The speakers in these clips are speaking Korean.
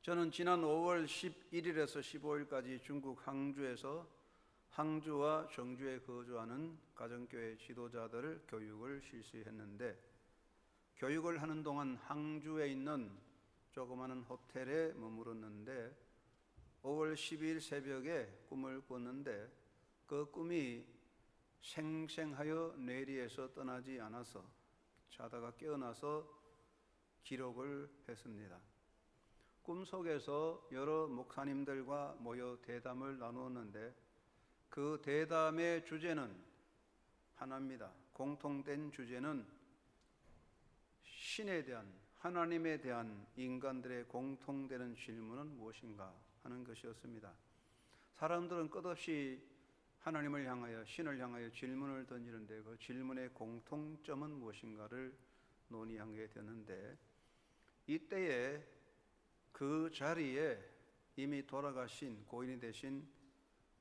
저는 지난 5월 11일에서 15일까지 중국 항주에서 항주와 정주에 거주하는 가정교회 지도자들 교육을 실시했는데, 교육을 하는 동안 항주에 있는 조그마한 호텔에 머물렀는데 5월 12일 새벽에 꿈을 꿨는데, 그 꿈이 생생하여 뇌리에서 떠나지 않아서 자다가 깨어나서 기록을 했습니다. 꿈속에서 여러 목사님들과 모여 대담을 나누었는데, 그 대담의 주제는 하나입니다. 공통된 주제는 신에 대한, 하나님에 대한 인간들의 공통되는 질문은 무엇인가 하는 것이었습니다. 사람들은 끝없이 하나님을 향하여, 신을 향하여 질문을 던지는데, 그 질문의 공통점은 무엇인가를 논의하게 되는데, 이때에 그 자리에 이미 돌아가신, 고인이 되신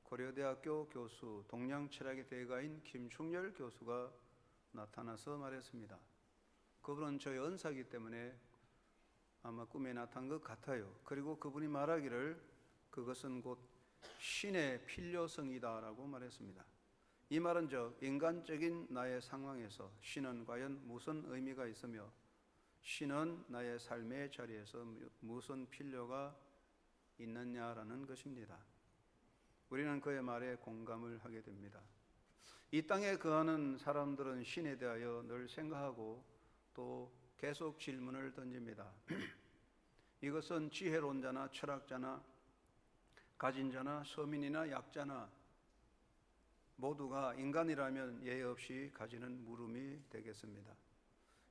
고려대학교 교수, 동양철학의 대가인 김충렬 교수가 나타나서 말했습니다. 그분은 저의 은사이기 때문에 아마 꿈에 나타난 것 같아요. 그리고 그분이 말하기를 그것은 곧 신의 필요성이다라고 말했습니다. 이 말은 즉, 인간적인 나의 상황에서 신은 과연 무슨 의미가 있으며, 신은 나의 삶의 자리에서 무슨 필요가 있느냐라는 것입니다. 우리는 그의 말에 공감을 하게 됩니다. 이 땅에 거하는 사람들은 신에 대하여 늘 생각하고 또 계속 질문을 던집니다. 이것은 지혜론자나 철학자나 가진 자나 서민이나 약자나 모두가 인간이라면 예외 없이 가지는 물음이 되겠습니다.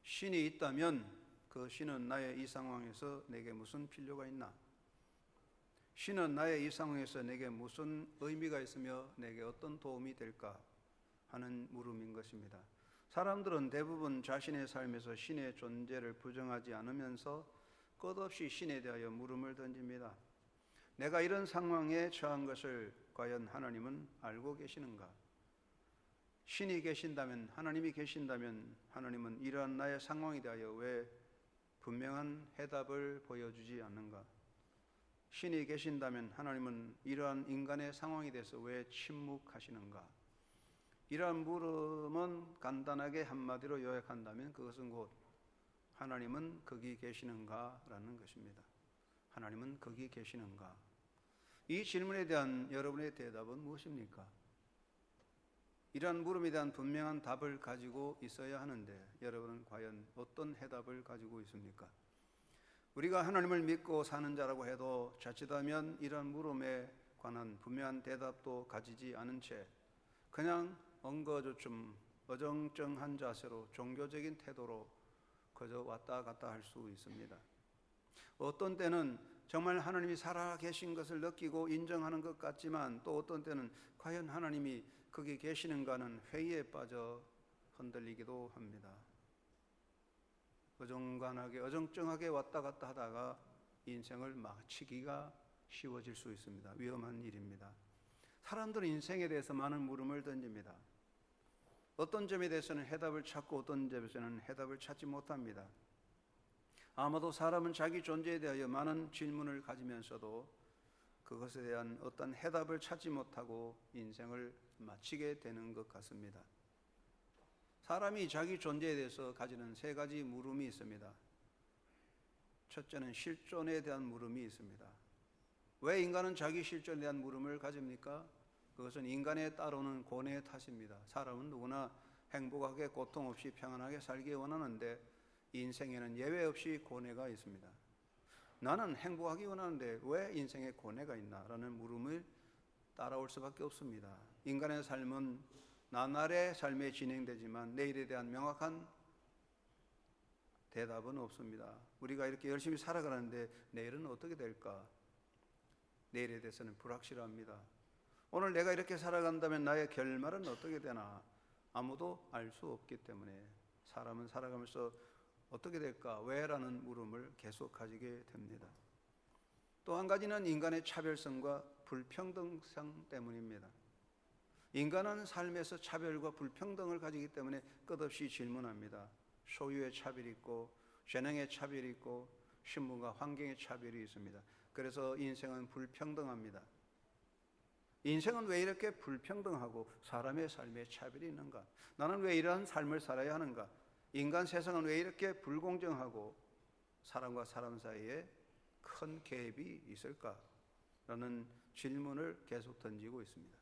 신이 있다면 그 신은 나의 이 상황에서 내게 무슨 필요가 있나? 신은 나의 이 상황에서 내게 무슨 의미가 있으며 내게 어떤 도움이 될까 하는 물음인 것입니다. 사람들은 대부분 자신의 삶에서 신의 존재를 부정하지 않으면서 끝없이 신에 대하여 물음을 던집니다. 내가 이런 상황에 처한 것을 과연 하나님은 알고 계시는가? 신이 계신다면, 하나님이 계신다면 하나님은 이러한 나의 상황에 대하여 왜 분명한 해답을 보여주지 않는가? 신이 계신다면 하나님은 이러한 인간의 상황에 대해서 왜 침묵하시는가? 이러한 물음은 간단하게 한마디로 요약한다면 그것은 곧 하나님은 거기 계시는가? 라는 것입니다. 하나님은 거기 계시는가? 이 질문에 대한 여러분의 대답은 무엇입니까? 이러한 물음에 대한 분명한 답을 가지고 있어야 하는데, 여러분은 과연 어떤 해답을 가지고 있습니까? 우리가 하나님을 믿고 사는 자라고 해도 자칫하면 이러한 물음에 관한 분명한 대답도 가지지 않은 채 그냥 엉거주춤 어정쩡한 자세로, 종교적인 태도로 그저 왔다 갔다 할 수 있습니다. 어떤 때는 정말 하나님이 살아계신 것을 느끼고 인정하는 것 같지만, 또 어떤 때는 과연 하나님이 거기 계시는가는 회의에 빠져 흔들리기도 합니다. 어정간하게, 어정쩡하게 왔다 갔다 하다가 인생을 마치기가 쉬워질 수 있습니다. 위험한 일입니다. 사람들은 인생에 대해서 많은 물음을 던집니다. 어떤 점에 대해서는 해답을 찾고 어떤 점에서는 해답을 찾지 못합니다. 아마도 사람은 자기 존재에 대하여 많은 질문을 가지면서도 그것에 대한 어떤 해답을 찾지 못하고 인생을 마치게 되는 것 같습니다. 사람이 자기 존재에 대해서 가지는 세 가지 물음이 있습니다. 첫째는 실존에 대한 물음이 있습니다. 왜 인간은 자기 실존에 대한 물음을 가집니까? 그것은 인간에 따르는 고뇌의 탓입니다. 사람은 누구나 행복하게 고통 없이 평안하게 살기 원하는데 인생에는 예외 없이 고뇌가 있습니다. 나는 행복하기 원하는데 왜 인생에 고뇌가 있나? 라는 물음을 따라올 수밖에 없습니다. 인간의 삶은 나날의 삶에 진행되지만 내일에 대한 명확한 대답은 없습니다. 우리가 이렇게 열심히 살아가는데 내일은 어떻게 될까? 내일에 대해서는 불확실합니다. 오늘 내가 이렇게 살아간다면 나의 결말은 어떻게 되나? 아무도 알 수 없기 때문에 사람은 살아가면서 어떻게 될까? 왜? 라는 물음을 계속 가지게 됩니다. 또 한 가지는 인간의 차별성과 불평등성 때문입니다. 인간은 삶에서 차별과 불평등을 가지기 때문에 끝없이 질문합니다. 소유의 차별이 있고, 재능의 차별이 있고, 신분과 환경의 차별이 있습니다. 그래서 인생은 불평등합니다. 인생은 왜 이렇게 불평등하고 사람의 삶에 차별이 있는가? 나는 왜 이러한 삶을 살아야 하는가? 인간 세상은 왜 이렇게 불공정하고 사람과 사람 사이에 큰 갭이 있을까? 라는 질문을 계속 던지고 있습니다.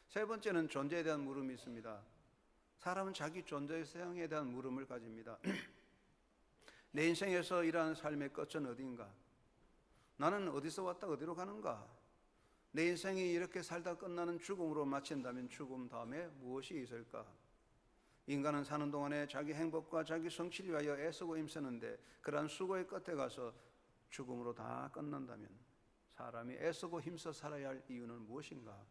세 번째는 존재에 대한 물음이 있습니다. 사람은 자기 존재성에 대한 물음을 가집니다. 내 인생에서 이러한 삶의 끝은 어디인가? 나는 어디서 왔다 어디로 가는가? 내 인생이 이렇게 살다 끝나는 죽음으로 마친다면 죽음 다음에 무엇이 있을까? 인간은 사는 동안에 자기 행복과 자기 성취를 위하여 애쓰고 힘쓰는데 그러한 수고의 끝에 가서 죽음으로 다 끝난다면 사람이 애쓰고 힘써 살아야 할 이유는 무엇인가?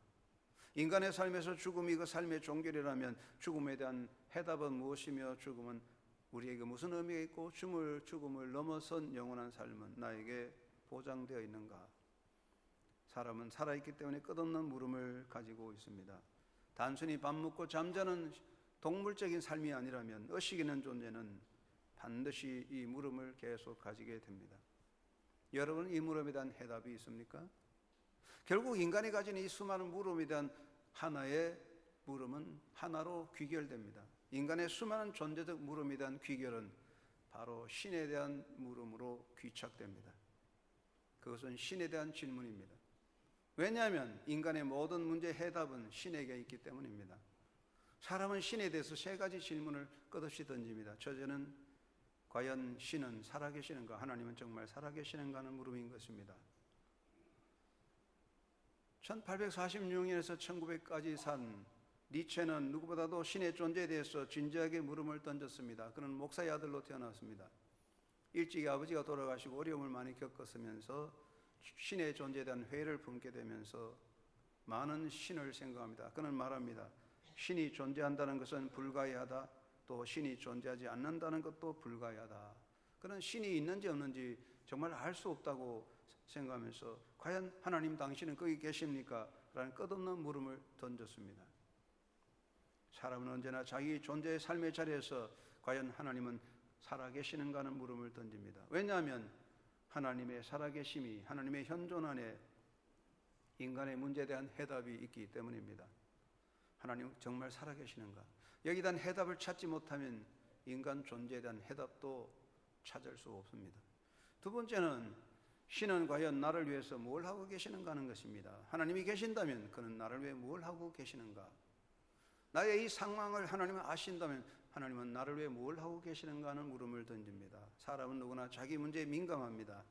인간의 삶에서 죽음이 그 삶의 종결이라면 죽음에 대한 해답은 무엇이며 죽음은 우리에게 무슨 의미가 있고 죽음을 넘어선 영원한 삶은 나에게 보장되어 있는가? 사람은 살아있기 때문에 끝없는 물음을 가지고 있습니다. 단순히 밥 먹고 잠자는 동물적인 삶이 아니라면 의식 있는 존재는 반드시 이 물음을 계속 가지게 됩니다. 여러분, 이 물음에 대한 해답이 있습니까? 결국 인간이 가진 이 수많은 물음에 대한 하나의 물음은 하나로 귀결됩니다. 인간의 수많은 존재적 물음에 대한 귀결은 바로 신에 대한 물음으로 귀착됩니다. 그것은 신에 대한 질문입니다. 왜냐하면 인간의 모든 문제의 해답은 신에게 있기 때문입니다. 사람은 신에 대해서 세 가지 질문을 끝없이 던집니다. 첫째는 과연 신은 살아계시는가? 하나님은 정말 살아계시는가 하는 물음인 것입니다. 1846년에서 1900까지 산 니체는 누구보다도 신의 존재에 대해서 진지하게 물음을 던졌습니다. 그는 목사의 아들로 태어났습니다. 일찍이 아버지가 돌아가시고 어려움을 많이 겪었으면서 신의 존재에 대한 회의를 품게 되면서 많은 신을 생각합니다. 그는 말합니다. 신이 존재한다는 것은 불가의하다. 또 신이 존재하지 않는다는 것도 불가의하다. 그는 신이 있는지 없는지 정말 알 수 없다고 생각하면서 과연 하나님 당신은 거기 계십니까? 라는 끝없는 물음을 던졌습니다. 사람은 언제나 자기 존재의 삶의 자리에서 과연 하나님은 살아계시는가 하는 물음을 던집니다. 왜냐하면 하나님의 살아계심이 하나님의 현존 안에 인간의 문제에 대한 해답이 있기 때문입니다. 하나님 정말 살아계시는가? 여기에 대한 해답을 찾지 못하면 인간 존재에 대한 해답도 찾을 수 없습니다. 두 번째는 신은 과연 나를 위해서 뭘 하고 계시는가 하는 것입니다. 하나님이 계신다면 그는 나를 위해 뭘 하고 계시는가? 나의 이 상황을 하나님은 아신다면 하나님은 나를 위해 뭘 하고 계시는가 하는 물음을 던집니다. 사람은 누구나 자기 문제에 민감합니다.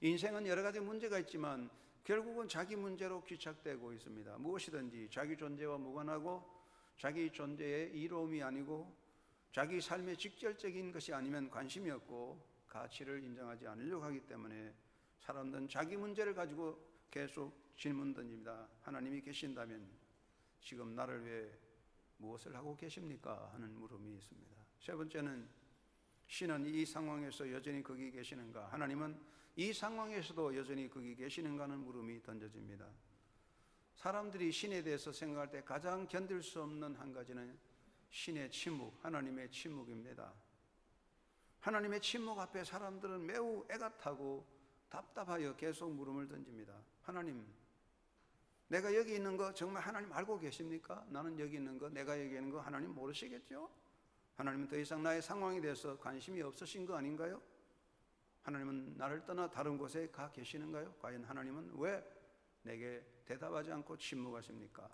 인생은 여러 가지 문제가 있지만 결국은 자기 문제로 귀착되고 있습니다. 무엇이든지 자기 존재와 무관하고 자기 존재의 이로움이 아니고 자기 삶의 직접적인 것이 아니면 관심이 없고 가치를 인정하지 않으려고 하기 때문에 사람들은 자기 문제를 가지고 계속 질문 던집니다. 하나님이 계신다면 지금 나를 위해 무엇을 하고 계십니까? 하는 물음이 있습니다. 세 번째는 신은 이 상황에서 여전히 거기 계시는가? 하나님은 이 상황에서도 여전히 거기 계시는가 하는 물음이 던져집니다. 사람들이 신에 대해서 생각할 때 가장 견딜 수 없는 한 가지는 신의 침묵, 하나님의 침묵입니다. 하나님의 침묵 앞에 사람들은 매우 애가 타고 답답하여 계속 물음을 던집니다. 하나님, 내가 여기 있는 거 정말 하나님 알고 계십니까? 나는 여기 있는 거, 내가 여기 있는 거 하나님 모르시겠죠? 하나님은 더 이상 나의 상황에 대해서 관심이 없으신 거 아닌가요? 하나님은 나를 떠나 다른 곳에 가 계시는가요? 과연 하나님은 왜 내게 대답하지 않고 침묵하십니까?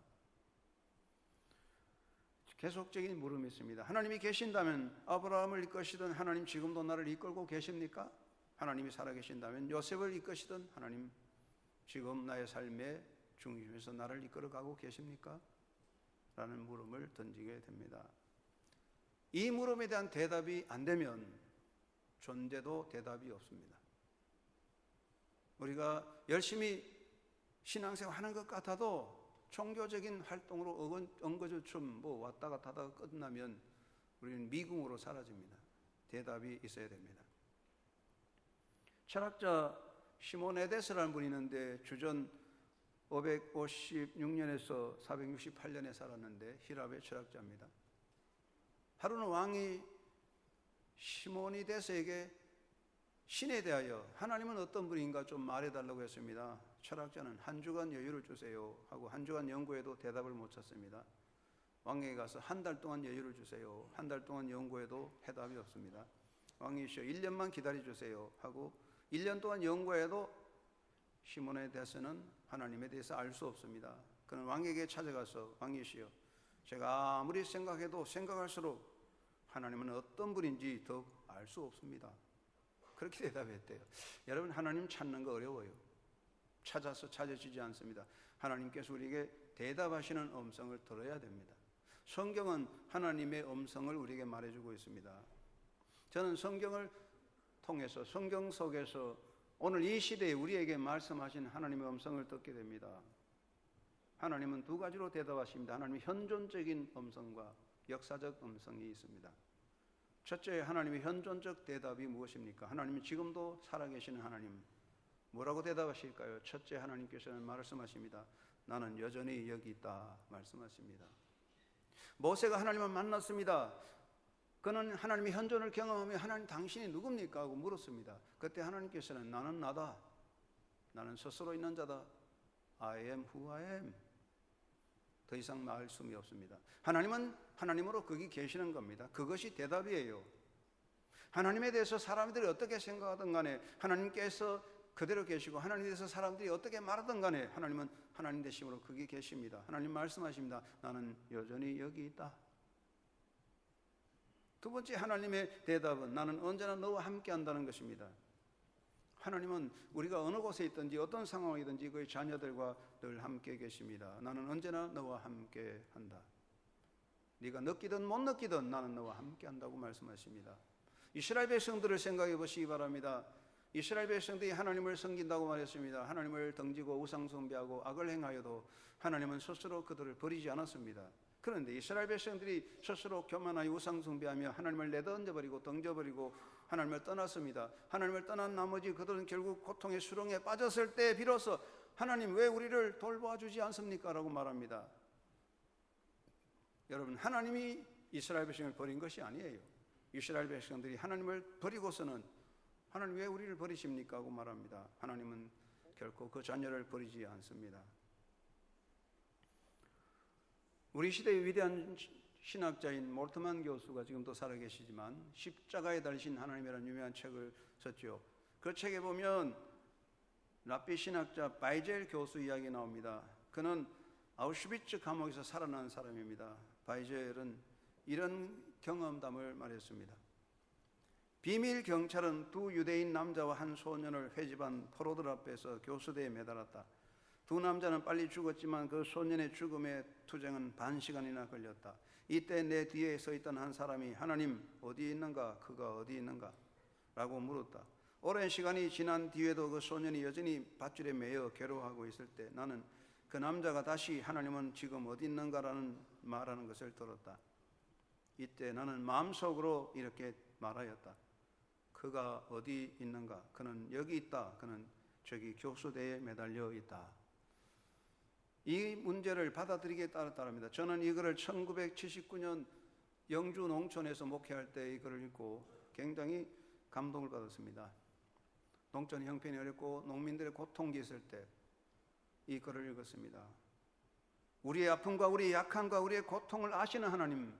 계속적인 물음이 있습니다. 하나님이 계신다면 아브라함을 이끄시던 하나님 지금도 나를 이끌고 계십니까? 하나님이 살아계신다면 요셉을 이끄시던 하나님 지금 나의 삶의 중심에서 나를 이끌어가고 계십니까? 라는 물음을 던지게 됩니다. 이 물음에 대한 대답이 안 되면 존재도 대답이 없습니다. 우리가 열심히 신앙생활 하는 것 같아도 종교적인 활동으로 엉거주춤 왔다 갔다 하다가 끝나면 우리는 미궁으로 사라집니다. 대답이 있어야 됩니다. 철학자 시몬 에데스라는 분이 있는데 주전 556년에서 468년에 살았는데 히랍의 철학자입니다. 하루는 왕이 시몬이데스에게 신에 대하여 하나님은 어떤 분인가 좀 말해달라고 했습니다. 철학자는 한 주간 여유를 주세요 하고 한 주간 연구해도 대답을 못 찾습니다. 왕에게 가서 한 달 동안 여유를 주세요. 한 달 동안 연구해도 해답이 없습니다. 왕이시여 1년만 기다려주세요 하고 1년 동안 연구해도 시몬에 대해서는 하나님에 대해서 알 수 없습니다. 그는 왕에게 찾아가서 왕이시여 제가 아무리 생각해도 생각할수록 하나님은 어떤 분인지 더 알 수 없습니다. 그렇게 대답했대요. 여러분, 하나님 찾는 거 어려워요. 찾아서 찾아지지 않습니다. 하나님께서 우리에게 대답하시는 음성을 들어야 됩니다. 성경은 하나님의 음성을 우리에게 말해주고 있습니다. 저는 성경을 통해서 성경 속에서 오늘 이 시대에 우리에게 말씀하신 하나님의 음성을 듣게 됩니다. 하나님은 두 가지로 대답하십니다. 하나님의 현존적인 음성과 역사적 음성이 있습니다. 첫째, 하나님의 현존적 대답이 무엇입니까? 하나님은 지금도 살아계시는 하나님. 뭐라고 대답하실까요? 첫째, 하나님께서는 말씀하십니다. 나는 여전히 여기 있다 말씀하십니다. 모세가 하나님을 만났습니다. 그는 하나님의 현존을 경험하며 하나님 당신이 누굽니까? 하고 물었습니다. 그때 하나님께서는 나는 나다. 나는 스스로 있는 자다. I am who I am. 더 이상 말씀이 없습니다. 하나님은 하나님으로 거기 계시는 겁니다. 그것이 대답이에요. 하나님에 대해서 사람들이 어떻게 생각하든 간에 하나님께서 그대로 계시고 하나님에 대해서 사람들이 어떻게 말하든 간에 하나님은 하나님 되심으로 거기 계십니다. 하나님 말씀하십니다. 나는 여전히 여기 있다. 두 번째 하나님의 대답은 나는 언제나 너와 함께 한다는 것입니다. 하나님은 우리가 어느 곳에 있든지 어떤 상황이든지 그의 자녀들과 늘 함께 계십니다. 나는 언제나 너와 함께 한다. 네가 느끼든 못 느끼든 나는 너와 함께 한다고 말씀하십니다. 이스라엘 백성들을 생각해 보시기 바랍니다. 이스라엘 백성들이 하나님을 섬긴다고 말했습니다. 하나님을 등지고 우상 숭배하고 악을 행하여도 하나님은 스스로 그들을 버리지 않았습니다. 그런데 이스라엘 백성들이 스스로 교만하여 우상 숭배하며 하나님을 내던져버리고 던져버리고 하나님을 떠났습니다. 하나님을 떠난 나머지 그들은 결국 고통의 수렁에 빠졌을 때 비로소 하나님 왜 우리를 돌봐주지 않습니까? 라고 말합니다. 여러분, 하나님이 이스라엘 백성을 버린 것이 아니에요. 이스라엘 백성들이 하나님을 버리고서는 하나님 왜 우리를 버리십니까? 하고 말합니다. 하나님은 결코 그 자녀를 버리지 않습니다. 우리 시대의 위대한 신학자인 몰트만 교수가 지금도 살아계시지만 십자가에 달리신 하나님이라는 유명한 책을 썼죠. 그 책에 보면 랍비 신학자 바이젤 교수 이야기 나옵니다. 그는 아우슈비츠 감옥에서 살아난 사람입니다. 바이젤은 이런 경험담을 말했습니다. 비밀 경찰은 두 유대인 남자와 한 소년을 회집한 포로들 앞에서 교수대에 매달았다. 두 남자는 빨리 죽었지만 그 소년의 죽음의 투쟁은 반 시간이나 걸렸다. 이때 내 뒤에 서 있던 한 사람이 하나님 어디 있는가? 그가 어디 있는가? 라고 물었다. 오랜 시간이 지난 뒤에도 그 소년이 여전히 밧줄에 매여 괴로워하고 있을 때 나는 그 남자가 다시 하나님은 지금 어디 있는가라는 말하는 것을 들었다. 이때 나는 마음속으로 이렇게 말하였다. 그가 어디 있는가? 그는 여기 있다. 그는 저기 교수대에 매달려 있다. 이 문제를 받아들이기에 따릅니다. 저는 이거를 1979년 영주 농촌에서 목회할 때 이거를 읽고 굉장히 감동을 받았습니다. 농촌 형편이 어렵고 농민들의 고통이 있을 때 이 글을 읽었습니다. 우리의 아픔과 우리의 약함과 우리의 고통을 아시는 하나님,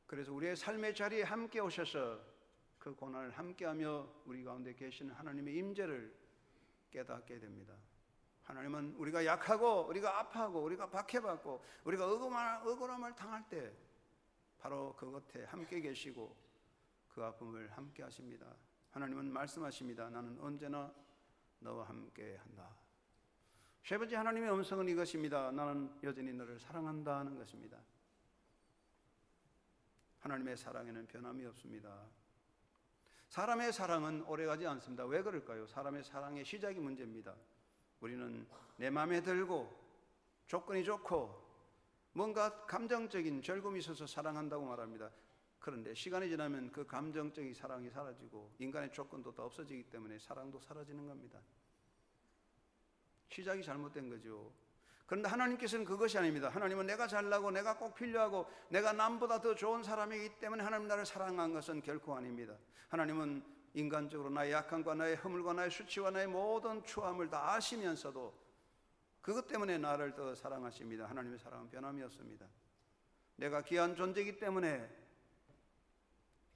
그래서 우리의 삶의 자리에 함께 오셔서 그 고난을 함께하며 우리 가운데 계시는 하나님의 임재를 깨닫게 됩니다. 하나님은 우리가 약하고 우리가 아파하고 우리가 박해받고 우리가 억울함을 당할 때 바로 그 곁에 함께 계시고 그 아픔을 함께 하십니다. 하나님은 말씀하십니다. 나는 언제나 너와 함께 한다. 세 번째 하나님의 음성은 이것입니다. 나는 여전히 너를 사랑한다는 것입니다. 하나님의 사랑에는 변함이 없습니다. 사람의 사랑은 오래가지 않습니다. 왜 그럴까요? 사람의 사랑의 시작이 문제입니다. 우리는 내 마음에 들고 조건이 좋고 뭔가 감정적인 즐거움이 있어서 사랑한다고 말합니다. 그런데 시간이 지나면 그 감정적인 사랑이 사라지고 인간의 조건도 다 없어지기 때문에 사랑도 사라지는 겁니다. 시작이 잘못된 거죠. 그런데 하나님께서는 그것이 아닙니다. 하나님은 내가 잘나고 내가 꼭 필요하고 내가 남보다 더 좋은 사람이기 때문에 하나님 나를 사랑한 것은 결코 아닙니다. 하나님은 인간적으로 나의 약함과 나의 허물과 나의 수치와 나의 모든 추함을 다 아시면서도 그것 때문에 나를 더 사랑하십니다. 하나님의 사랑은 변함이 없습니다. 내가 귀한 존재이기 때문에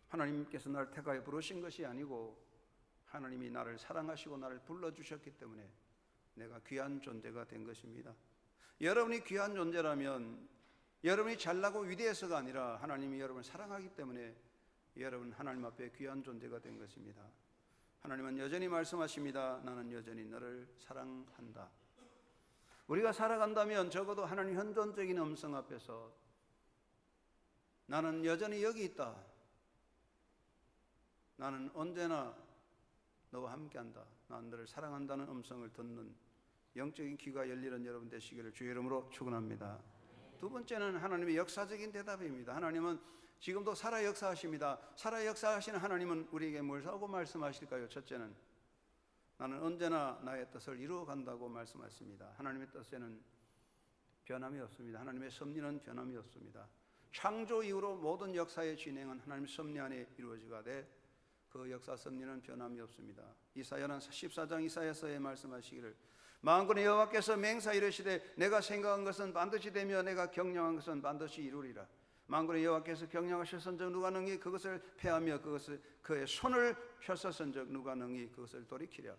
하나님께서 나를 택하여 부르신 것이 아니고 하나님이 나를 사랑하시고 나를 불러주셨기 때문에 내가 귀한 존재가 된 것입니다. 여러분이 귀한 존재라면 여러분이 잘나고 위대해서가 아니라 하나님이 여러분을 사랑하기 때문에 여러분 하나님 앞에 귀한 존재가 된 것입니다. 하나님은 여전히 말씀하십니다. 나는 여전히 너를 사랑한다. 우리가 살아간다면 적어도 하나님 현존적인 음성 앞에서 나는 여전히 여기 있다. 나는 언제나 너와 함께한다. 나는 너를 사랑한다는 음성을 듣는 영적인 귀가 열리는 여러분 되시기를 주의 이름으로 축원합니다. 두 번째는 하나님의 역사적인 대답입니다. 하나님은 지금도 살아 역사하십니다. 살아 역사하시는 하나님은 우리에게 뭘 하고 말씀하실까요? 첫째는 나는 언제나 나의 뜻을 이루어 간다고 말씀하십니다. 하나님의 뜻에는 변함이 없습니다. 하나님의 섭리는 변함이 없습니다. 창조 이후로 모든 역사의 진행은 하나님의 섭리 안에 이루어지가되 그 역사 섭리는 변함이 없습니다. 이사야는 14장 이사야서에 말씀하시기를 만군의 여호와께서 맹사 이르시되 내가 생각한 것은 반드시 되며 내가 경영한 것은 반드시 이루리라. 만군의 여호와께서 경영하셨은즉 누가 능히 그것을 패하며 그것을 그의 손을 펴셨은즉 누가 능히 그것을 돌이키랴.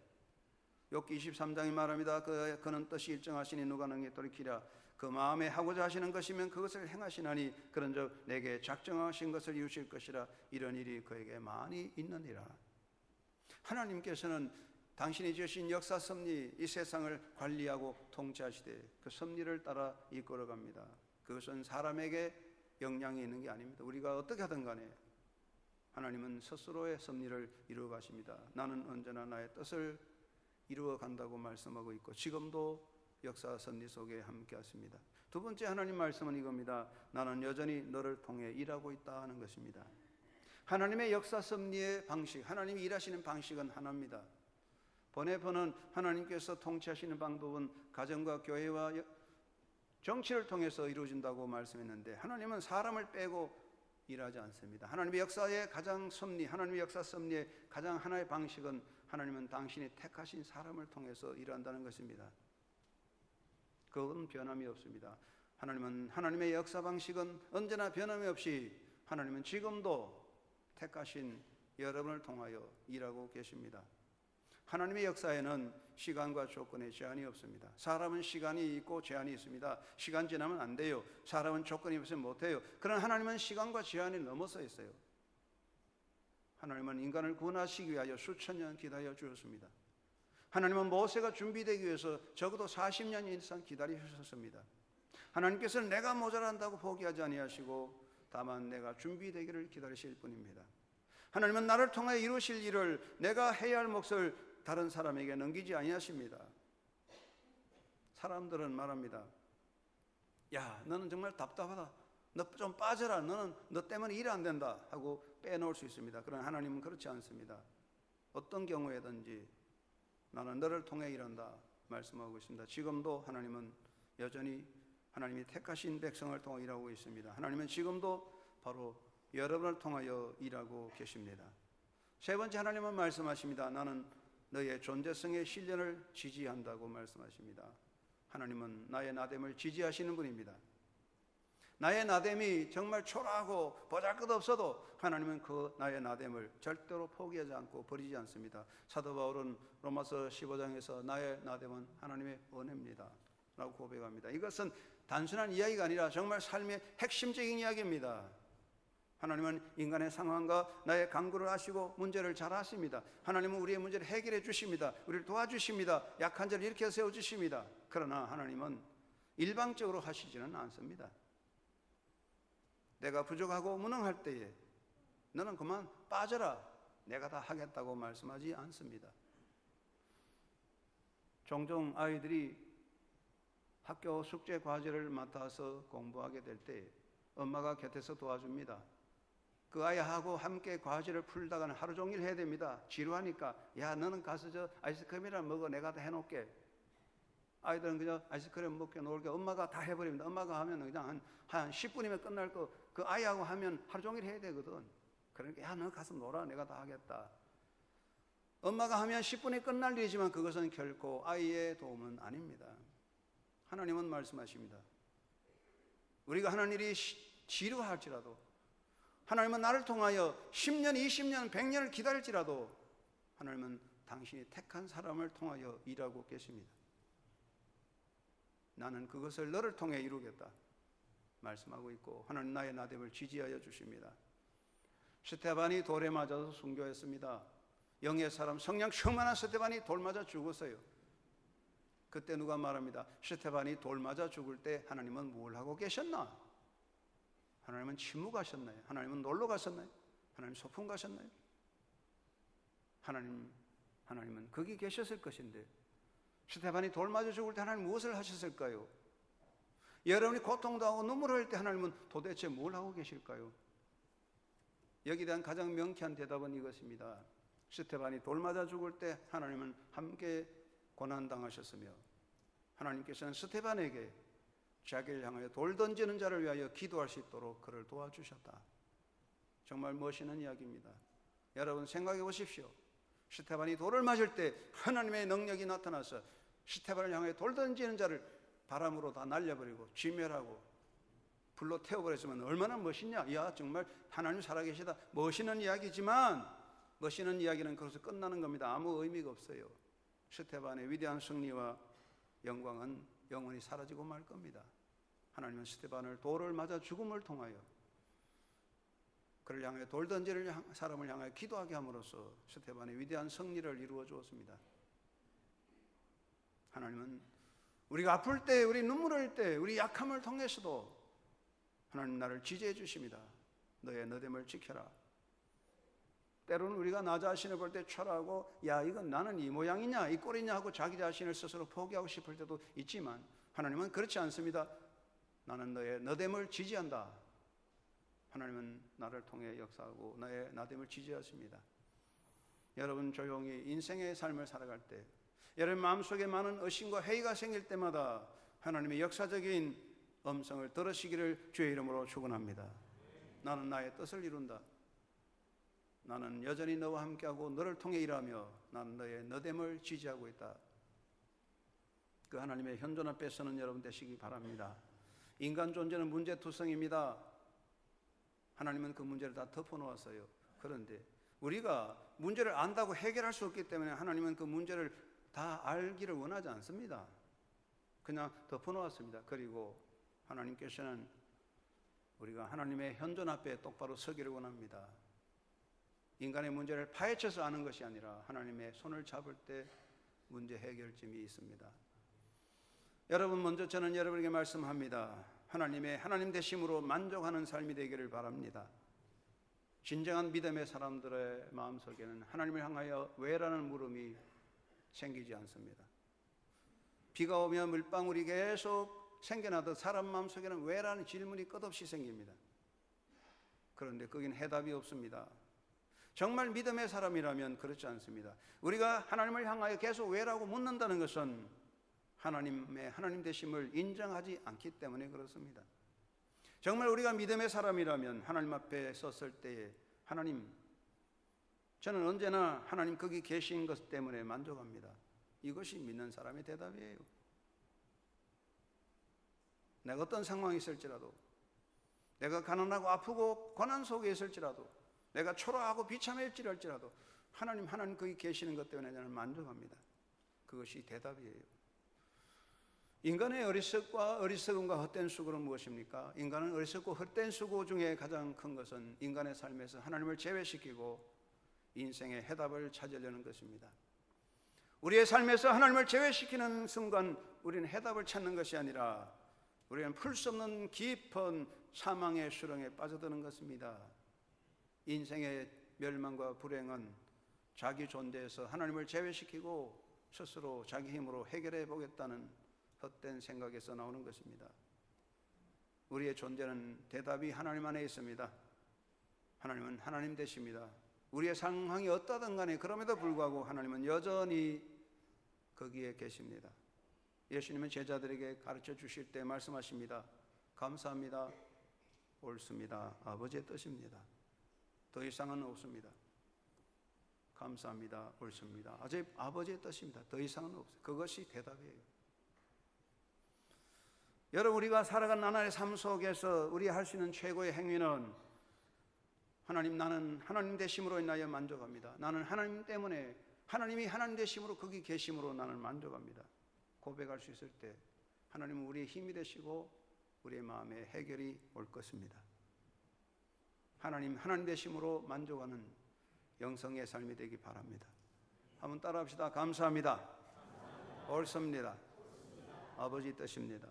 욥기 23장이 말합니다. 그는 뜻이 일정하시니 누가 능히 돌이키랴. 그 마음에 하고자 하시는 것이면 그것을 행하시나니 그런즉 내게 작정하신 것을 이루실 것이라. 이런 일이 그에게 많이 있느니라. 하나님께서는 당신이 지으신 역사 섭리 이 세상을 관리하고 통치하시되 그 섭리를 따라 이끌어갑니다. 그것은 사람에게 영향이 있는 게 아닙니다. 우리가 어떻게 하든 간에 하나님은 스스로의 섭리를 이루어 가십니다. 나는 언제나 나의 뜻을 이루어 간다고 말씀하고 있고 지금도 역사 섭리 속에 함께 하십니다. 두 번째 하나님 말씀은 이겁니다. 나는 여전히 너를 통해 일하고 있다 하는 것입니다. 하나님의 역사 섭리의 방식, 하나님이 일하시는 방식은 하나입니다. 번외편은 하나님께서 통치하시는 방법은 가정과 교회와 정치를 통해서 이루어진다고 말씀했는데 하나님은 사람을 빼고 일하지 않습니다. 하나님의 역사의 가장 섭리, 하나님의 역사 섭리의 가장 하나의 방식은 하나님은 당신이 택하신 사람을 통해서 일한다는 것입니다. 그건 변함이 없습니다. 하나님은 하나님의 역사 방식은 언제나 변함이 없이 하나님은 지금도 택하신 여러분을 통하여 일하고 계십니다. 하나님의 역사에는 시간과 조건에 제한이 없습니다. 사람은 시간이 있고 제한이 있습니다. 시간 지나면 안 돼요. 사람은 조건이 없으면 못해요. 그러나 하나님은 시간과 제한이 넘어서 있어요. 하나님은 인간을 구원하시기 위하여 수천 년 기다려 주셨습니다. 하나님은 모세가 준비되기 위해서 적어도 40년 이상 기다리셨습니다. 하나님께서는 내가 모자란다고 포기하지 아니하시고 다만 내가 준비되기를 기다리실 뿐입니다. 하나님은 나를 통해 이루실 일을 내가 해야 할 몫을 다른 사람에게 넘기지 아니하십니다. 사람들은 말합니다. 야, 너는 정말 답답하다. 너 좀 빠져라. 너 때문에 일 안 된다 하고 빼놓을 수 있습니다. 그러나 하나님은 그렇지 않습니다. 어떤 경우에든지 나는 너를 통해 일한다 말씀하고 있습니다. 지금도 하나님은 여전히 하나님이 택하신 백성을 통해 일하고 있습니다. 하나님은 지금도 바로 여러분을 통하여 일하고 계십니다. 세 번째 하나님은 말씀하십니다. 나는 너의 존재성의 실현을 지지한다고 말씀하십니다. 하나님은 나의 나됨을 지지하시는 분입니다. 나의 나됨이 정말 초라하고 보잘것없어도 하나님은 그 나의 나됨을 절대로 포기하지 않고 버리지 않습니다. 사도 바울은 로마서 15장에서 나의 나됨은 하나님의 은혜입니다 라고 고백합니다. 이것은 단순한 이야기가 아니라 정말 삶의 핵심적인 이야기입니다. 하나님은 인간의 상황과 나의 강구를 아시고 문제를 잘 아십니다. 하나님은 우리의 문제를 해결해 주십니다. 우리를 도와주십니다. 약한 자를 일으켜 세워주십니다. 그러나 하나님은 일방적으로 하시지는 않습니다. 내가 부족하고 무능할 때에 너는 그만 빠져라. 내가 다 하겠다고 말씀하지 않습니다. 종종 아이들이 학교 숙제 과제를 맡아서 공부하게 될 때 엄마가 곁에서 도와줍니다. 그 아이하고 함께 과제를 풀다가는 하루 종일 해야 됩니다. 지루하니까 야 너는 가서 저 아이스크림이나 먹어 내가 다 해놓을게. 아이들은 그냥 아이스크림 먹게 놀게 엄마가 다 해버립니다. 엄마가 하면 그냥 한 10분이면 끝날 거 그 아이하고 하면 하루 종일 해야 되거든. 그러니까 야 너 가서 놀아 내가 다 하겠다. 엄마가 하면 10분에 끝날 일이지만 그것은 결코 아이의 도움은 아닙니다. 하나님은 말씀하십니다. 우리가 하는 일이 지루할지라도, 하나님은 나를 통하여 10년, 20년, 100년을 기다릴지라도 하나님은 당신이 택한 사람을 통하여 일하고 계십니다. 나는 그것을 너를 통해 이루겠다 말씀하고 있고, 하나님 나의 나됨을 지지하여 주십니다. 스데반이 돌에 맞아서 순교했습니다. 영의 사람, 성령 충만한 스데반이 돌 맞아 죽었어요. 그때 누가 말합니다. 스데반이 돌 맞아 죽을 때 하나님은 뭘 하고 계셨나? 하나님은 침묵하셨나요? 하나님은 놀러 가셨나요? 하나님 소풍 가셨나요? 하나님은 거기 계셨을 것인데, 스데반이 돌 맞아 죽을 때 하나님 무엇을 하셨을까요? 여러분이 고통당하고 눈물 흘릴 때 하나님은 도대체 뭘 하고 계실까요? 여기에 대한 가장 명쾌한 대답은 이것입니다. 스데반이 돌 맞아 죽을 때 하나님은 함께 고난당하셨으며, 하나님께서는 스데반에게 자기를 향하여 돌 던지는 자를 위하여 기도할 수 있도록 그를 도와주셨다. 정말 멋있는 이야기입니다. 여러분 생각해 보십시오. 스데반이 돌을 맞을 때 하나님의 능력이 나타나서 스데반을 향하여 돌 던지는 자를 바람으로 다 날려버리고 진멸하고 불로 태워버렸으면 얼마나 멋있냐. 야, 정말 하나님 살아계시다. 멋있는 이야기지만, 멋있는 이야기는 거기서 끝나는 겁니다. 아무 의미가 없어요. 스데반의 위대한 승리와 영광은 영원히 사라지고 말 겁니다. 하나님은 스데반을 돌을 맞아 죽음을 통하여, 그를 향해 돌 던질 사람을 향하여 기도하게 함으로써 스데반의 위대한 승리를 이루어 주었습니다. 하나님은 우리가 아플 때, 우리 눈물 흘릴 때, 우리 약함을 통해서도 하나님 나를 지지해 주십니다. 너의 너됨을 지켜라. 때로는 우리가 나 자신을 볼 때 초라하고, 야, 이건 나는 이 모양이냐 이 꼴이냐 하고 자기 자신을 스스로 포기하고 싶을 때도 있지만, 하나님은 그렇지 않습니다. 나는 너의 너됨을 지지한다. 하나님은 나를 통해 역사하고 나의 나됨을 지지하십니다. 여러분 조용히 인생의 삶을 살아갈 때, 여러분 마음속에 많은 의심과 회의가 생길 때마다 하나님의 역사적인 음성을 들으시기를 주의 이름으로 축원합니다. 나는 나의 뜻을 이룬다. 나는 여전히 너와 함께하고 너를 통해 일하며 나는 너의 너됨을 지지하고 있다. 그 하나님의 현존 앞에 서는 여러분 되시기 바랍니다. 인간 존재는 문제투성입니다. 하나님은 그 문제를 다 덮어놓았어요. 그런데 우리가 문제를 안다고 해결할 수 없기 때문에 하나님은 그 문제를 다 알기를 원하지 않습니다. 그냥 덮어놓았습니다. 그리고 하나님께서는 우리가 하나님의 현존 앞에 똑바로 서기를 원합니다. 인간의 문제를 파헤쳐서 아는 것이 아니라 하나님의 손을 잡을 때 문제 해결점이 있습니다. 여러분, 먼저 저는 여러분에게 말씀합니다. 하나님 되심으로 만족하는 삶이 되기를 바랍니다. 진정한 믿음의 사람들의 마음속에는 하나님을 향하여 왜라는 물음이 생기지 않습니다. 비가 오면 물방울이 계속 생겨나듯 사람 마음속에는 왜라는 질문이 끝없이 생깁니다. 그런데 거긴 해답이 없습니다. 정말 믿음의 사람이라면 그렇지 않습니다. 우리가 하나님을 향하여 계속 왜라고 묻는다는 것은 하나님 되심을 인정하지 않기 때문에 그렇습니다. 정말 우리가 믿음의 사람이라면 하나님 앞에 섰을 때에 하나님, 저는 언제나 하나님 거기 계신 것 때문에 만족합니다. 이것이 믿는 사람의 대답이에요. 내가 어떤 상황이 있을지라도, 내가 가난하고 아프고 고난 속에 있을지라도, 내가 초라하고 비참할지라도 하나님 거기 계시는 것 때문에 저는 만족합니다. 그것이 대답이에요. 인간의 어리석음과 헛된 수고는 무엇입니까? 인간은 어리석고 헛된 수고 중에 가장 큰 것은 인간의 삶에서 하나님을 제외시키고 인생의 해답을 찾으려는 것입니다. 우리의 삶에서 하나님을 제외시키는 순간 우리는 해답을 찾는 것이 아니라 우리는 풀 수 없는 깊은 사망의 수렁에 빠져드는 것입니다. 인생의 멸망과 불행은 자기 존재에서 하나님을 제외시키고 스스로 자기 힘으로 해결해 보겠다는 헛된 생각에서 나오는 것입니다. 우리의 존재는 대답이 하나님 안에 있습니다. 하나님은 하나님 되십니다. 우리의 상황이 어떠든 간에 그럼에도 불구하고 하나님은 여전히 거기에 계십니다. 예수님은 제자들에게 가르쳐 주실 때 말씀하십니다. 감사합니다. 옳습니다. 아버지의 뜻입니다. 더 이상은 없습니다. 감사합니다. 옳습니다. 아버지의 뜻입니다. 더 이상은 없어요. 그것이 대답이에요. 여러분, 우리가 살아가는 나날의 삶 속에서 우리 할 수 있는 최고의 행위는 나는 하나님 되심으로 인하여 만족합니다. 나는 하나님 때문에, 하나님이 하나님 되심으로, 거기 계심으로 나는 만족합니다. 고백할 수 있을 때 하나님은 우리의 힘이 되시고 우리의 마음에 해결이 올 것입니다. 하나님 되심으로 만족하는 영성의 삶이 되기 바랍니다. 한번 따라합시다. 감사합니다. 옳습니다. 아버지 뜻입니다.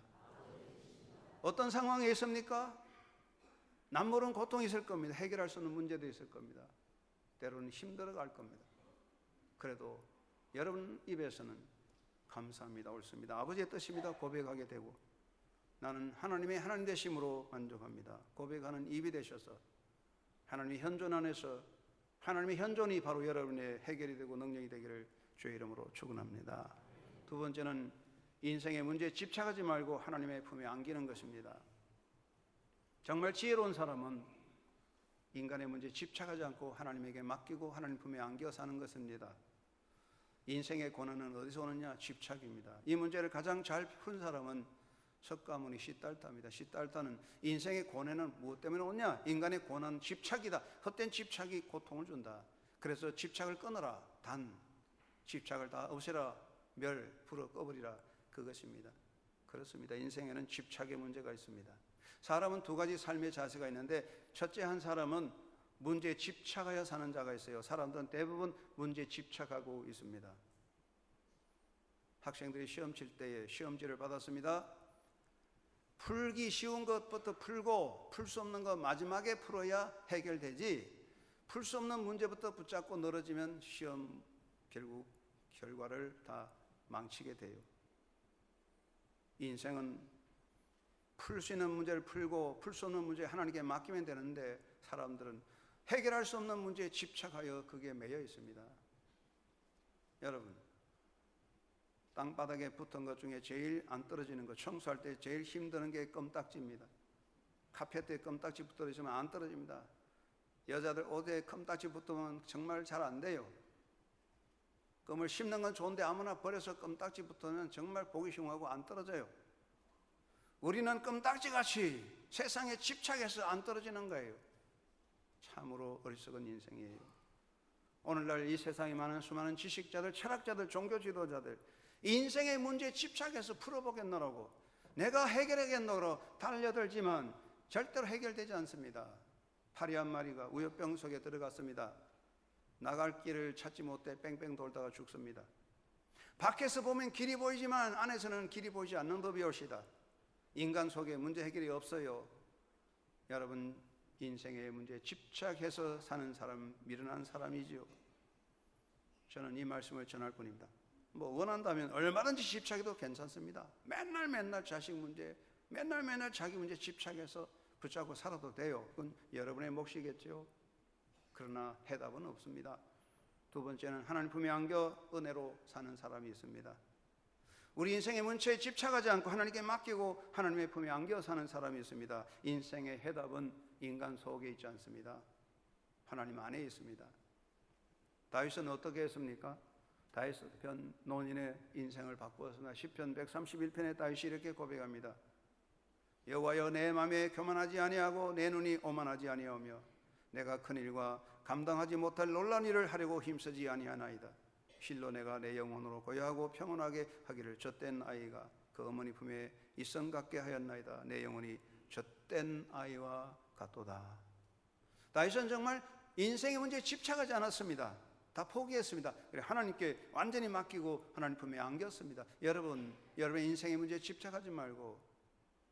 어떤 상황에 있습니까? 남모르는 고통이 있을 겁니다. 해결할 수 없는 문제도 있을 겁니다. 때로는 힘들어갈 겁니다. 그래도 여러분 입에서는 감사합니다. 옳습니다. 아버지의 뜻입니다. 고백하게 되고 나는 하나님의 하나님 되심으로 만족합니다. 고백하는 입이 되셔서 하나님의 현존 안에서 하나님의 현존이 바로 여러분의 해결이 되고 능력이 되기를 주의 이름으로 축원합니다. 두 번째는 인생의 문제에 집착하지 말고 하나님의 품에 안기는 것입니다. 정말 지혜로운 사람은 인간의 문제에 집착하지 않고 하나님에게 맡기고 하나님 품에 안겨 사는 것입니다. 인생의 고난은 어디서 오느냐? 집착입니다. 이 문제를 가장 잘 푼 사람은 석가모니 시달타입니다. 시달타는 인생의 고난은 무엇 때문에 오냐? 인간의 고난은 집착이다. 헛된 집착이 고통을 준다. 그래서 집착을 끊어라. 단 집착을 다 없애라. 불어 꺼버리라. 그것입니다. 그렇습니다. 인생에는 집착의 문제가 있습니다. 사람은 두 가지 삶의 자세가 있는데 첫째 한 사람은 문제에 집착하여 사는 자가 있어요. 사람들은 대부분 문제에 집착하고 있습니다. 학생들이 시험 칠 때에 시험지를 받았습니다. 풀기 쉬운 것부터 풀고 풀 수 없는 것 마지막에 풀어야 해결되지, 풀 수 없는 문제부터 붙잡고 늘어지면 시험 결국 결과를 다 망치게 돼요. 인생은 풀 수 있는 문제를 풀고 풀 수 없는 문제 하나님께 맡기면 되는데 사람들은 해결할 수 없는 문제에 집착하여 그게 매여 있습니다. 여러분, 땅바닥에 붙은 것 중에 제일 안 떨어지는 것, 청소할 때 제일 힘드는 게 껌딱지입니다. 카페트에 껌딱지 붙어 있으면 안 떨어집니다. 여자들 옷에 껌딱지 붙으면 정말 잘 안 돼요. 껌을 씹는 건 좋은데 아무나 버려서 껌딱지 붙으면 정말 보기 흉하고 안 떨어져요. 우리는 껌딱지같이 세상에 집착해서 안 떨어지는 거예요. 참으로 어리석은 인생이에요. 오늘날 이 세상에 많은 수많은 지식자들, 철학자들, 종교 지도자들 인생의 문제에 집착해서 풀어보겠노라고, 내가 해결하겠노라고 달려들지만 절대로 해결되지 않습니다. 파리 한 마리가 우유병 속에 들어갔습니다. 나갈 길을 찾지 못해 뺑뺑 돌다가 죽습니다. 밖에서 보면 길이 보이지만 안에서는 길이 보이지 않는 법이 옳시다. 인간 속에 문제 해결이 없어요. 여러분, 인생의 문제에 집착해서 사는 사람, 미련한 사람이지요. 저는 이 말씀을 전할 뿐입니다. 원한다면 얼마든지 집착해도 괜찮습니다. 맨날 자식 문제, 맨날 자기 문제 집착해서 붙잡고 살아도 돼요. 그건 여러분의 몫이겠죠. 그러나 해답은 없습니다. 두 번째는 하나님 품에 안겨 은혜로 사는 사람이 있습니다. 우리 인생의 문제에 집착하지 않고 하나님께 맡기고 하나님의 품에 안겨 사는 사람이 있습니다. 인생의 해답은 인간 속에 있지 않습니다. 하나님 안에 있습니다. 다윗은 어떻게 했습니까? 다윗은 논인의 인생을 바꾸었습니다. 시편 131편에 다윗이 이렇게 고백합니다. 여호와여, 내 마음에 교만하지 아니하고 내 눈이 오만하지 아니하며 내가 큰 일과 감당하지 못할 놀란 일을 하려고 힘쓰지 아니하나이다. 실로 내가 내 영혼으로 고요하고 평온하게 하기를 젖된 아이가 그 어머니 품에 이성 갖게 하였나이다. 내 영혼이 젖된 아이와 같도다. 다윗은 정말 인생의 문제에 집착하지 않았습니다. 다 포기했습니다. 하나님께 완전히 맡기고 하나님 품에 안겼습니다. 여러분의 인생의 문제에 집착하지 말고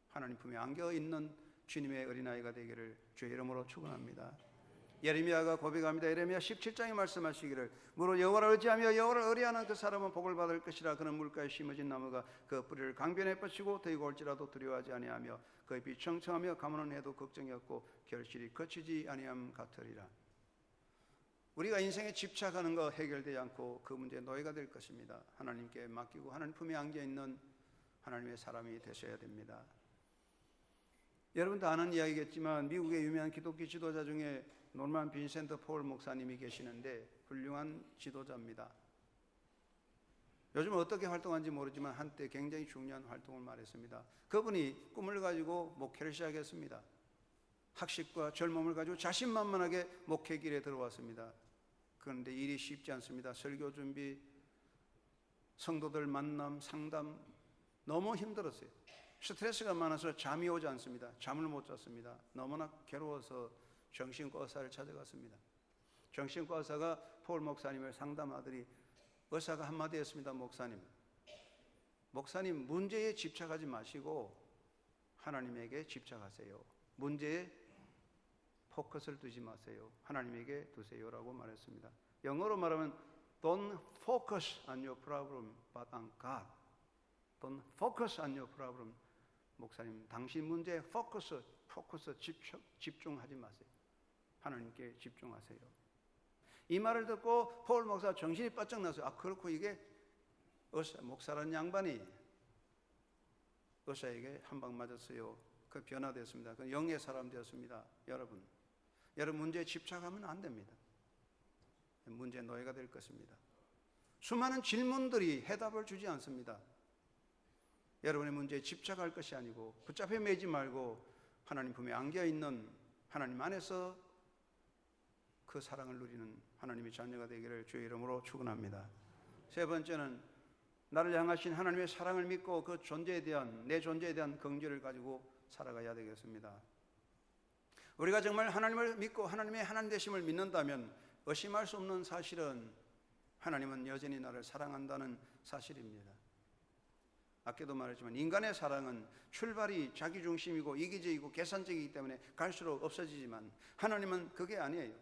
하나님 품에 안겨 있는 주님의 어린아이가 되기를 주의 이름으로 축원합니다. 예레미야가 고백합니다. 예레미야 17장에 말씀하시기를 무릇 여호와를 의지하며 여호와를 의뢰하는 그 사람은 복을 받을 것이라. 그는 물가에 심어진 나무가 그 뿌리를 강변에 뻗치고 더위가 올지라도 두려워하지 아니하며 그의 빛 청청하며 가뭄은 해도 걱정이 없고 결실이 거치지 아니함 같으리라. 우리가 인생에 집착하는 거 해결되지 않고 그 문제의 노예가 될 것입니다. 하나님께 맡기고 하나님 품에 안겨 있는 하나님의 사람이 되셔야 됩니다. 여러분도 아는 이야기겠지만 미국의 유명한 기독교 지도자 중에 노만 빈센트 폴 목사님이 계시는데 훌륭한 지도자입니다. 요즘 어떻게 활동하는지 모르지만 한때 굉장히 중요한 활동을 말했습니다. 그분이 꿈을 가지고 목회를 시작했습니다. 학식과 젊음을 가지고 자신만만하게 목회 길에 들어왔습니다. 그런데 일이 쉽지 않습니다. 설교 준비, 성도들 만남, 상담 너무 힘들었어요. 스트레스가 많아서 잠이 오지 않습니다. 잠을 못 잤습니다. 너무나 괴로워서 정신과 의사를 찾아갔습니다. 정신과 의사가 폴 목사님을 상담하더니 의사가 한마디 했습니다. 목사님 문제에 집착하지 마시고 하나님에게 집착하세요. 문제에 포커스를 두지 마세요. 하나님에게 두세요라고 말했습니다. 영어로 말하면 Don't focus on your problem but on God. Don't focus on your problem. 목사님 당신 문제에 포커스 집중하지 마세요. 하나님께 집중하세요. 이 말을 듣고 폴 목사 정신이 바짝 났어요. 아, 그렇고 이게 목사라는 양반이 의사에게 한 방 맞았어요. 그 변화됐습니다. 그 영의 사람 되었습니다. 여러분 문제에 집착하면 안 됩니다. 문제의 노예가 될 것입니다. 수많은 질문들이 해답을 주지 않습니다. 여러분의 문제에 집착할 것이 아니고 붙잡혀 매지 말고 하나님 품에 안겨있는 하나님 안에서 그 사랑을 누리는 하나님의 자녀가 되기를 주의 이름으로 축원합니다. 세 번째는 나를 향하신 하나님의 사랑을 믿고 그 존재에 대한 내 존재에 대한 긍지를 가지고 살아가야 되겠습니다. 우리가 정말 하나님을 믿고 하나님의 하나님 되심을 믿는다면 의심할 수 없는 사실은 하나님은 여전히 나를 사랑한다는 사실입니다. 아까도 말했지만 인간의 사랑은 출발이 자기중심이고 이기적이고 계산적이기 때문에 갈수록 없어지지만 하나님은 그게 아니에요.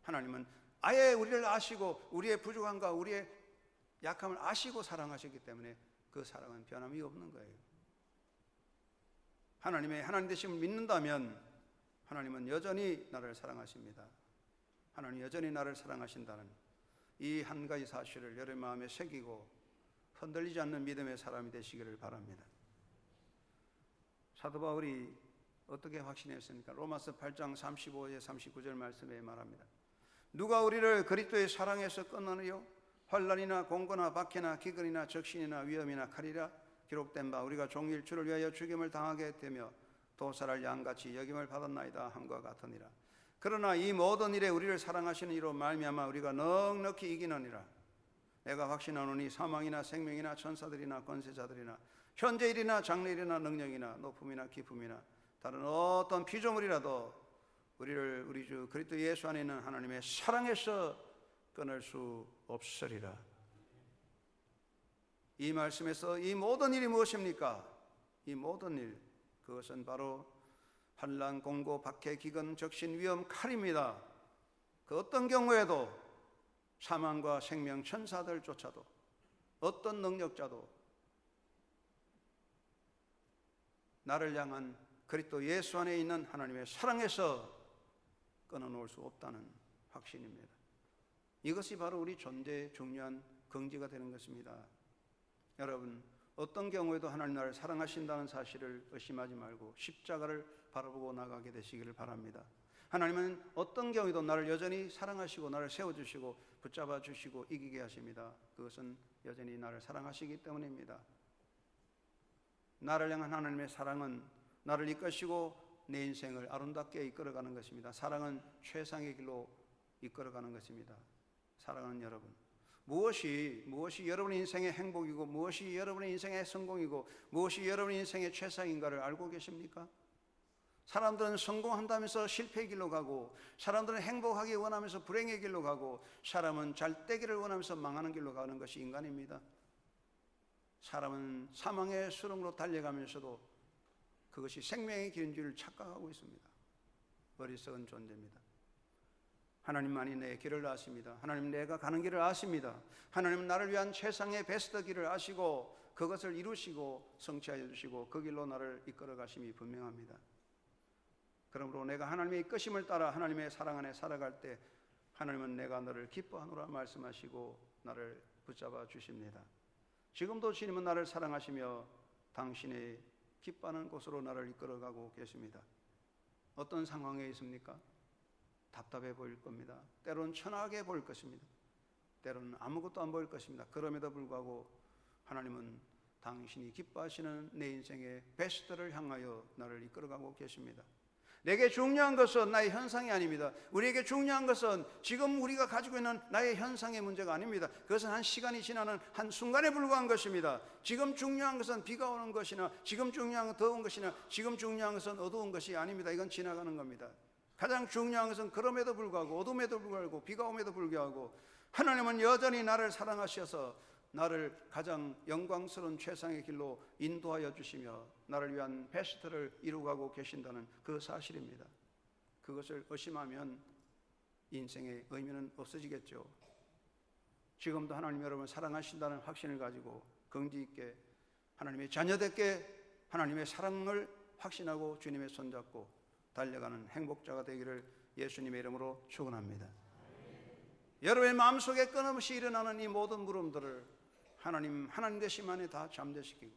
하나님은 아예 우리를 아시고 우리의 부족함과 우리의 약함을 아시고 사랑하셨기 때문에 그 사랑은 변함이 없는 거예요. 하나님의 하나님 되심을 믿는다면 하나님은 여전히 나를 사랑하십니다. 하나님 여전히 나를 사랑하신다는 이 한 가지 사실을 여러분 마음에 새기고 흔들리지 않는 믿음의 사람이 되시기를 바랍니다. 사도 바울이 어떻게 확신했습니까? 로마서 8장 35에 39절 말씀에 말합니다. 누가 우리를 그리스도의 사랑에서 끊으리요? 환난이나 공고나 박해나 기근이나 적신이나 위험이나 칼이라 기록된 바 우리가 종일 주를 위하여 죽임을 당하게 되며 도살할 양같이 여김을 받았나이다 함과 같으니라. 그러나 이 모든 일에 우리를 사랑하시는 이로 말미암아 우리가 넉넉히 이기느니라. 내가 확신하노니 사망이나 생명이나 천사들이나 권세자들이나 현재일이나 장래일이나 능력이나 높음이나 깊음이나 다른 어떤 피조물이라도 우리를 우리 주 그리스도 예수 안에 있는 하나님의 사랑에서 끊을 수 없으리라. 이 말씀에서 이 모든 일이 무엇입니까? 이 모든 일, 그것은 바로 환난, 공고, 박해, 기근, 적신, 위험, 칼입니다. 그 어떤 경우에도 사망과 생명, 천사들조차도 어떤 능력자도 나를 향한 그리스도 예수 안에 있는 하나님의 사랑에서 끊어놓을 수 없다는 확신입니다. 이것이 바로 우리 존재의 중요한 긍지가 되는 것입니다. 여러분 어떤 경우에도 하나님 나를 사랑하신다는 사실을 의심하지 말고 십자가를 바라보고 나가게 되시기를 바랍니다. 하나님은 어떤 경우에도 나를 여전히 사랑하시고 나를 세워주시고 붙잡아 주시고 이기게 하십니다. 그것은 여전히 나를 사랑하시기 때문입니다. 나를 향한 하나님의 사랑은 나를 이끄시고 내 인생을 아름답게 이끌어가는 것입니다. 사랑은 최상의 길로 이끌어가는 것입니다. 사랑하는 여러분, 무엇이 여러분의 인생의 행복이고 무엇이 여러분의 인생의 성공이고 무엇이 여러분의 인생의 최상인가를 알고 계십니까? 사람들은 성공한다면서 실패의 길로 가고 사람들은 행복하기 원하면서 불행의 길로 가고 사람은 잘 되기를 원하면서 망하는 길로 가는 것이 인간입니다. 사람은 사망의 수렁으로 달려가면서도 그것이 생명의 길인 줄 착각하고 있습니다. 어리석은 존재입니다. 하나님만이 내 길을 아십니다. 하나님 내가 가는 길을 아십니다. 하나님은 나를 위한 최상의 베스트 길을 아시고 그것을 이루시고 성취하여 주시고 그 길로 나를 이끌어 가심이 분명합니다. 그러므로 내가 하나님의 이끄심을 따라 하나님의 사랑 안에 살아갈 때 하나님은 내가 너를 기뻐하노라 말씀하시고 나를 붙잡아 주십니다. 지금도 주님은 나를 사랑하시며 당신의 기뻐하는 곳으로 나를 이끌어가고 계십니다. 어떤 상황에 있습니까? 답답해 보일 겁니다. 때로는 천하게 보일 것입니다. 때로는 아무것도 안 보일 것입니다. 그럼에도 불구하고 하나님은 당신이 기뻐하시는 내 인생의 베스트를 향하여 나를 이끌어가고 계십니다. 내게 중요한 것은 나의 현상이 아닙니다. 우리에게 중요한 것은 지금 우리가 가지고 있는 나의 현상의 문제가 아닙니다. 그것은 한 시간이 지나는 한 순간에 불과한 것입니다. 지금 중요한 것은 비가 오는 것이나 지금 중요한 것은 더운 것이나 지금 중요한 것은 어두운 것이 아닙니다. 이건 지나가는 겁니다. 가장 중요한 것은 그럼에도 불구하고 어둠에도 불구하고 비가 오면도 불구하고 하나님은 여전히 나를 사랑하셔서 나를 가장 영광스러운 최상의 길로 인도하여 주시며 나를 위한 베스트를 이루어가고 계신다는 그 사실입니다. 그것을 의심하면 인생의 의미는 없어지겠죠. 지금도 하나님 여러분을 사랑하신다는 확신을 가지고 긍지 있게 하나님의 자녀답게 하나님의 사랑을 확신하고 주님의 손잡고 달려가는 행복자가 되기를 예수님의 이름으로 축원합니다. 여러분의 마음속에 끊임없이 일어나는 이 모든 물음들을 하나님 되심 안에 다 잠재시키고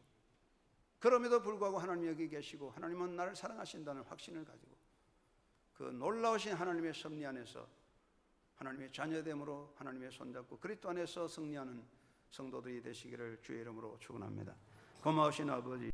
그럼에도 불구하고 하나님 여기 계시고 하나님은 나를 사랑하신다는 확신을 가지고 그 놀라우신 하나님의 섭리 안에서 하나님의 자녀됨으로 하나님의 손잡고 그리스도 안에서 승리하는 성도들이 되시기를 주의 이름으로 축원합니다. 고마우신 아버지